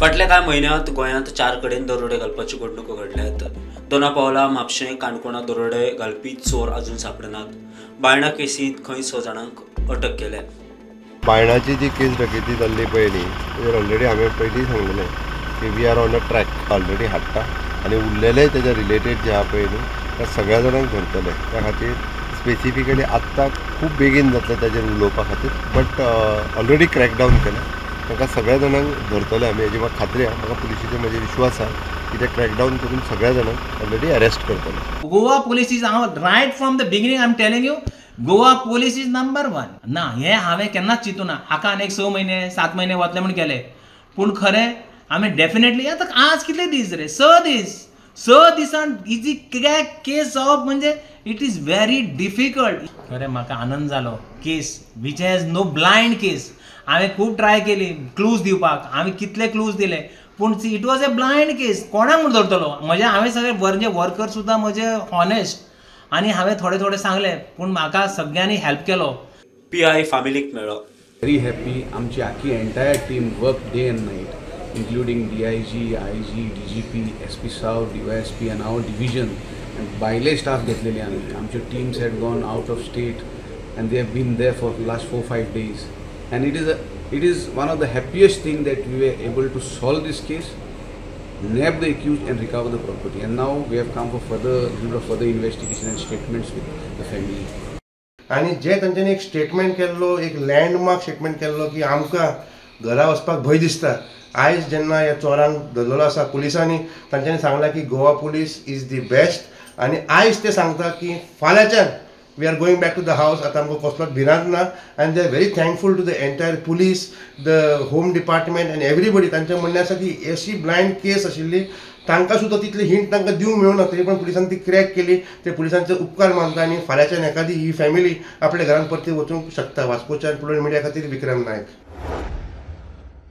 फाटल्या कांय म्हयन्यांत गोंयांत 4 कडेन दरोडे घालपाच्यो घडणुको घडल्यात। दोनापावला, म्हापशें, काणकोणा दरोडे घालपी चोर अजून सापडनात। बायणा केसींत खंय 6 जाणांक अटक केल्या। बायणाची जी केस डकैती जाल्ली पळय न्ही, ताजेर ऑलरेडी हांवें पयलीं सांगलेलें की we are on a track already हाडटा आनी उरलेले तेजे रिलेटेड जे आहा पळय न्ही त्या सगळ्या जाणांक धरतले। त्या खातीर स्पेसिफिकली आत्तां खूब बेगीन जातलें ताजेर उलोवपा खातीर, बट ऑलरेडी क्रॅकडावन केला। ताका सगळ्या जाणांक धरतले आमी, हेजी म्हाका खात्री आहा। म्हाका पुलिशेचेर म्हजी विश्वास आहा की ते क्रॅकडावन करून सगळ्या जाणांक ऑलरेडी अरेस्ट करतले। Goa police is right from the beginning, I am telling you, Goa police is number 1 ना। हे हांवें केन्नाच चिंतूना। हाका आनीक 6 महिने 7 महिने वतले म्हूण केले, पूण खरें आमी डेफिनेटली आतां आज कितले दीस रे, 6 दीस, 6 दिसान इजी क्रॅक केस जावप म्हणजे इट इज व्हेरी डिफिकल्ट। खरें म्हाका आनंद जालो। केस वीच हॅज नो ब्लायंड केस, हांवें खूब ट्राय केली क्लूज दिवपाक, हांवें कितले क्लूज दिले, पूण इट वॉज अ ब्लायंड केस। कोणाक म्हूण धरतलो? हांवें सगळे वर्कर सुद्दां म्हजे हॉनेस्ट, आनी हांवें थोडे थोडे सांगले, पूण म्हाका सगळ्यांनी हेल्प केलो। PI फॅमिलीक मेळ्ळो। Very happy. आमची आखी entire team work day end night, including DIG, IG, DGP, SP South, DYSP and our division, and बायले स्टाफ घेतलेली आमी। आमचे teams had gone out of state and they have been there for the last 4-5 days, and it is one of the happiest thing that we were able to solve this case, nab the accused and recover the property, and now we have come for further investigation and statements with the family. आणि जे तांच्यांनी एक statement केल्लो, एक landmark statement केल्लो की आमकां घरा वचपाक भंय दिसता। आयज जेन्ना ह्या चोरांक धरलेलो आसा पुलिसांनी, तांच्यांनी सांगलां की Goa police is the best, आनी आयज ते सांगता की फाल्यांच्यान we are going back to the house. आतां आमकां कसलोच भिरांत ना, आनी they are very thankful to the entire police, the home department and everybody. तांचें म्हणणें आसा की अशी ब्लायंड केस आशिल्ली, तांकां सुद्दां तितली हिंट तांकां दिवंक मेळूना, तरी पण पुलिसांनी ती क्रॅक केली। ते पुलिसांचे उपकार मानता, आनी फाल्यांच्यान एखादी ही फॅमिली आपल्या घरांत परती वचूंक शकता। वास्कोच्यान पुलोय मिडिया खातीर विक्रम नायक।